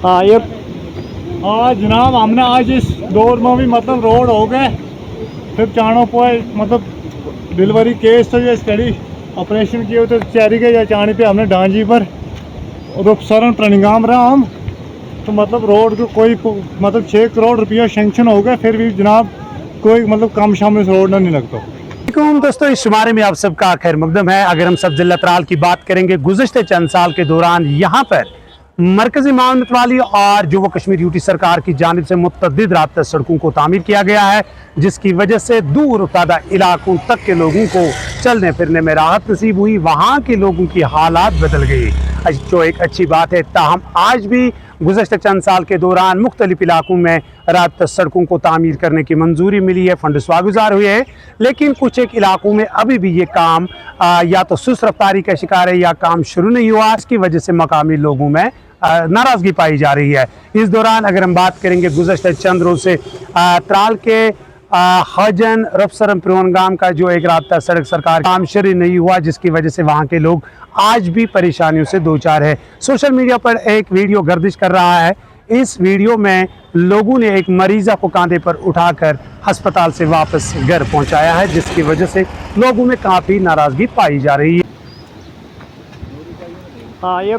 हाँ ये आज जनाब हमने आज इस दौर में भी मतलब रोड हो गए, फिर चाणों पे मतलब डिलीवरी केस तो ये स्टडी ऑपरेशन किए तो चेरी के या चाणी पे हमने डांजी पर रूपसरन प्रणिगाम रहा हम, तो मतलब रोड को कोई मतलब 6 करोड़ रुपया सेंक्शन हो गया, फिर भी जनाब कोई मतलब काम शाम में रोड नहीं लगता। दोस्तों इस शुमारे में आप सबका खैर मकदम है। अगर हम सब जिला त्राल की बात करेंगे, गुज़श्ते चंद साल के दौरान यहाँ पर मरकजी मामलत वाली और जम्मू कश्मीर यूटी सरकार की जानिब से मुतअद्दिद राब्ता सड़कों को तामीर किया गया है, जिसकी वजह से दूर उफ्तादा इलाकों तक के लोगों को चलने फिरने में राहत नसीब हुई। वहाँ के लोगों की हालात बदल गई, जो एक अच्छी बात है। ताहम आज भी गुज़श्ते चंद साल के दौरान मुख्तलिफ इलाकों में राब्ता सड़कों को तामीर करने की मंजूरी मिली है, फंड स्वागुजार हुए हैं, लेकिन कुछ एक इलाकों में अभी भी ये काम या तो सुस्त रफ्तारी का शिकार है या काम शुरू नहीं हुआ। इसकी वजह से मकामी लोगों में नाराज़गी पाई जा रही है। इस दौरान अगर हम बात करेंगे गुज़श्ते चंद रोज़ से त्राल के हजन रफसरम प्रोनगाम का जो एक राब्ता सड़क सरकार काम शुरू नहीं हुआ, जिसकी वजह से वहाँ के लोग आज भी परेशानियों से दो चार है। सोशल मीडिया पर एक वीडियो गर्दिश कर रहा है। इस वीडियो में लोगों ने एक मरीज़ा को कांधे पर उठाकर अस्पताल से वापस घर पहुंचाया है, जिसकी वजह से लोगों में काफ़ी नाराज़गी पाई जा रही है। हाँ ये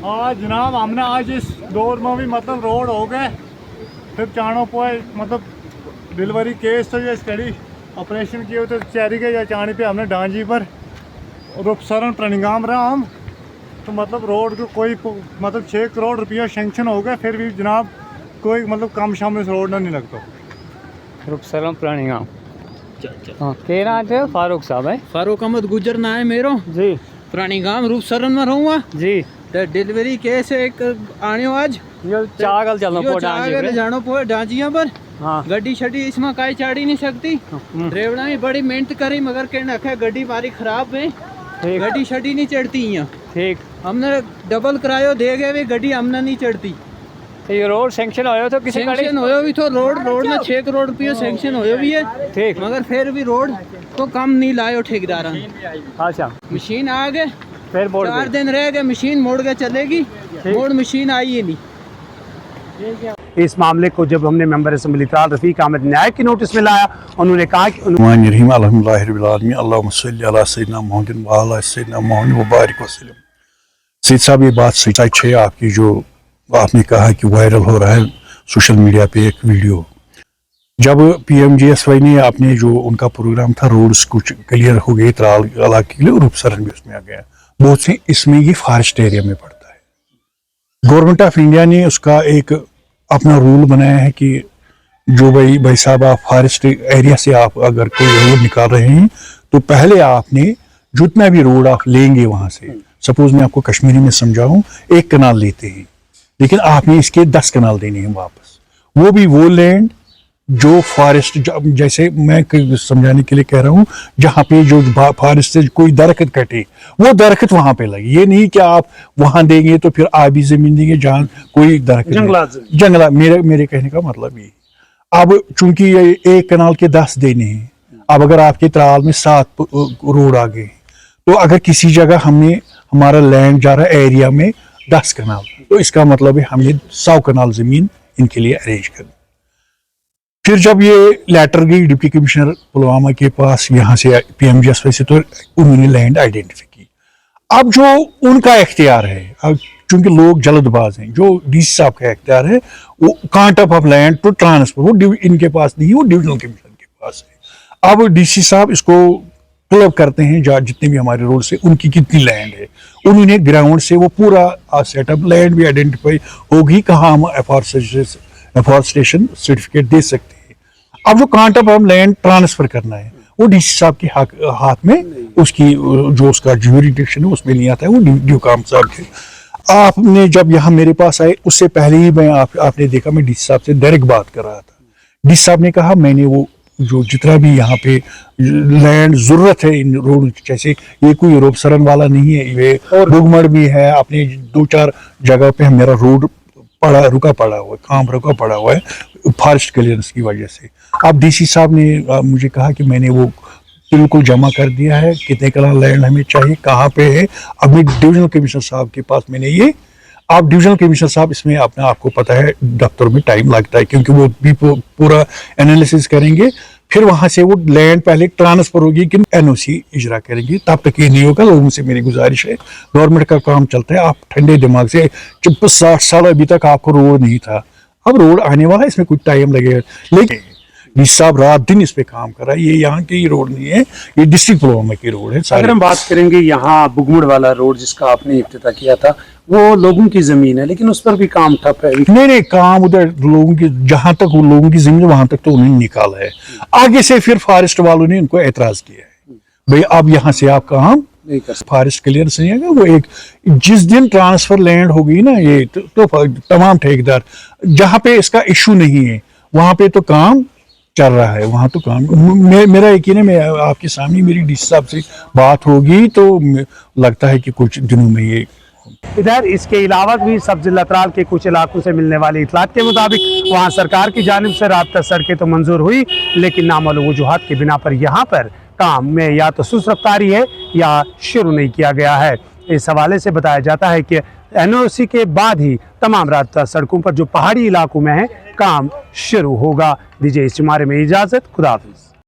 आज जनाब हमने आज इस दौर में भी मतलब रोड हो गए, फिर चाणों पे मतलब डिलीवरी केस तो ये स्टडी ऑपरेशन किए तो चेरी के या चाणी पे हमने डांजी पर रूपसरन प्रणिगाम रहा हम, तो मतलब रोड को कोई मतलब 6 करोड़ रुपया सेंक्शन हो गया, फिर भी जनाब कोई मतलब काम शाम में रोड नहीं लगता। रूपसरन प्रणिगाम हाँ के नाम है फारूक साहब है, फारूक अहमद गुजर ना है मेरो जी। प्रणिगाम रूपसरन में रहूँगा जी तो डिलीवरी केस एक आने आज यो चागल चलना चागल जानो पो डांजिया पर हाँ गड्डी शड्डी इसमें काई चाड़ी नहीं सकती। ड्राइवर भी बड़ी मेहनत करी मगर कहने रखे गड्डी मारी खराब है, गड्डी शड्डी नहीं चढ़ती यहाँ। ठीक हमने डबल किरायो दे गए, गड्डी हमने नहीं चढ़ती। तो ये रोड सेंक्शन होयो तो किसी सेंक्शन होयो भी तो रोड में 6 करोड़ रुपये सेंक्शन होयो भी है, ठीक, मगर फिर भी रोड तो कम नहीं लायो ठेकेदार। अच्छा मशीन आ गए, फिर बोर्ड 4 दिन रह गए, मशीन मोड़ के चलेगी, मोड़ मशीन आई है नहीं। इस मामले को जब हमने मेंबर असम्बली त्राल रफीक अहमद न्याय की नोटिस में लाया, उन्होंने कहा कि सईद साहब ये बात सच है आपकी, जो आपने कहा कि वायरल हो रहा है सोशल मीडिया पे एक वीडियो। जब PMGSY ने आपने जो उनका प्रोग्राम था रोड्स कुछ क्लियर हो गए त्राल इलाके के लिए, रूपसरन भी उसमें आ गया, बहुत से इसमें ये फॉरेस्ट एरिया में पड़ता है। गवर्नमेंट ऑफ इंडिया ने उसका एक अपना रूल बनाया है कि जो भाई साहब आप फॉरेस्ट एरिया से आप अगर कोई रोड निकाल रहे हैं तो पहले आपने जितना भी रोड आप लेंगे वहां से, सपोज मैं आपको कश्मीरी में समझाऊं, 1 कनाल लेते हैं, लेकिन आपने इसके 10 कनाल देने हैं वापस, वो भी वो लैंड जो फॉरेस्ट, जैसे मैं समझाने के लिए कह रहा हूँ, जहाँ पे जो फॉरेस्ट से कोई दरख्त कटे वो दरख्त वहां पे लगे। ये नहीं कि आप वहां देंगे तो फिर आबी जमीन देंगे जहाँ कोई दरख्त जंगला मेरे कहने का मतलब ये। अब चूंकि ये 1 कनाल के 10 देने हैं, अब अगर आपके त्राल में 7 रोड आ गए, तो अगर किसी जगह हमने हमारा लैंड जा रहा है एरिया में 10 कनाल, तो इसका मतलब है हमने 100 कनाल जमीन इनके लिए अरेंज करनी। फिर जब ये लेटर गई डिप्टी कमिश्नर पुलवामा के पास यहाँ से PMGSY से, तो उन्होंने लैंड आइडेंटिफाई की। अब जो उनका इख्तियार है, अब चूंकि लोग जल्दबाज हैं, जो DC साहब का इख्तियार है वो cant of land to transfer, वो इनके पास नहीं, वो डिविजनल कमिश्नर के पास है। अब DC साहब इसको क्लब करते हैं, जितने भी हमारे रोड से उनकी कितनी लैंड है, उन्होंने ग्राउंड से वो पूरा सेटअप लैंड भी आइडेंटिफाई होगी कहाँ हम एफॉरेस्टेशन सर्टिफिकेट दे सकते हैं। अब जो कांट ऑफ लैंड ट्रांसफर करना है वो DC साहब के हाथ में, उसकी जो उसका ज्यूरिडिक्शन है उसमें नहीं आता है, वो ड्यू काम साहब के। आपने जब यहाँ मेरे पास आए उससे पहले ही मैं आपने देखा मैं DC साहब से डायरेक्ट बात कर रहा था। DC साहब ने कहा मैंने वो जो जितना भी यहाँ पे लैंड जरूरत है इन रोड, जैसे ये कोई रूपसरन वाला नहीं है, ये बुगमड़ भी है, अपने 2-4 जगह पे मेरा रोड रुका पड़ा हुआ है, काम रुका पड़ा हुआ है फॉरेस्ट क्लियरेंस की वजह से। अब DC साहब ने मुझे कहा कि मैंने वो बिल्कुल जमा कर दिया है, कितने कनाल लैंड हमें चाहिए, कहाँ पे है। अब मैं डिविजनल कमिश्नर साहब के पास मैंने ये आप डिविजनल कमिश्नर साहब इसमें अपने आपको पता है दफ्तर में टाइम लगता है, क्योंकि वो भी पूरा एनालिसिस करेंगे, फिर वहां से वो लैंड पहले ट्रांसफर होगी कि एनओसी इजरा करेंगे, तब तक ये नहीं होगा। लोगों से मेरी गुजारिश है, गवर्नमेंट का काम चलता है, आप ठंडे दिमाग से 60 साल अभी तक आपको रोड नहीं था, अब रोड आने वाला है, इसमें कुछ टाइम लगेगा। लेकिन डी साहब रात दिन इस पे काम कर रहा है, ये यहाँ की रोड नहीं है, ये डिस्ट्रिक्ट पुलवामा की रोड है। अगर हम बात करेंगे यहाँ बुगमुड़ वाला रोड जिसका आपने इफ्तिताह किया था, वो लोगों की जमीन है, लेकिन उस पर भी काम ठप है। नहीं, काम उधर लोगों की, जहां तक वो लोगों की जमीन वहां तक तो उन्होंने निकाला है, आगे से फिर फॉरेस्ट वालों ने उनको एतराज किया है, भाई अब यहाँ से आप काम नहीं कर सकते। फॉरेस्ट क्लियरेंस नहीं है। वो एक जिस दिन ट्रांसफर लैंड होगी ना, ये तो तमाम ठेकेदार, जहाँ पे इसका इशू नहीं है वहां पे तो काम चल रहा है, वहां तो काम मेरा यकीन है, मैं आपके सामने मेरी डीसी साहब से बात होगी तो लगता है कि कुछ दिनों में ये। इधर इसके अलावा भी सब जिला त्राल के कुछ इलाकों से मिलने वाली इतलात के मुताबिक वहां सरकार की जानिब से राब्ता सड़कें तो मंजूर हुई, लेकिन नामालूम वजूहात की बिना पर यहाँ पर काम में या तो सुस्त रफ्तारी है या शुरू नहीं किया गया है। इस हवाले से बताया जाता है कि एनओसी के बाद ही तमाम राब्ता सड़कों पर जो पहाड़ी इलाकों में है काम शुरू होगा। दीजिए इस जुमारे में इजाजत, खुदा हाफिज।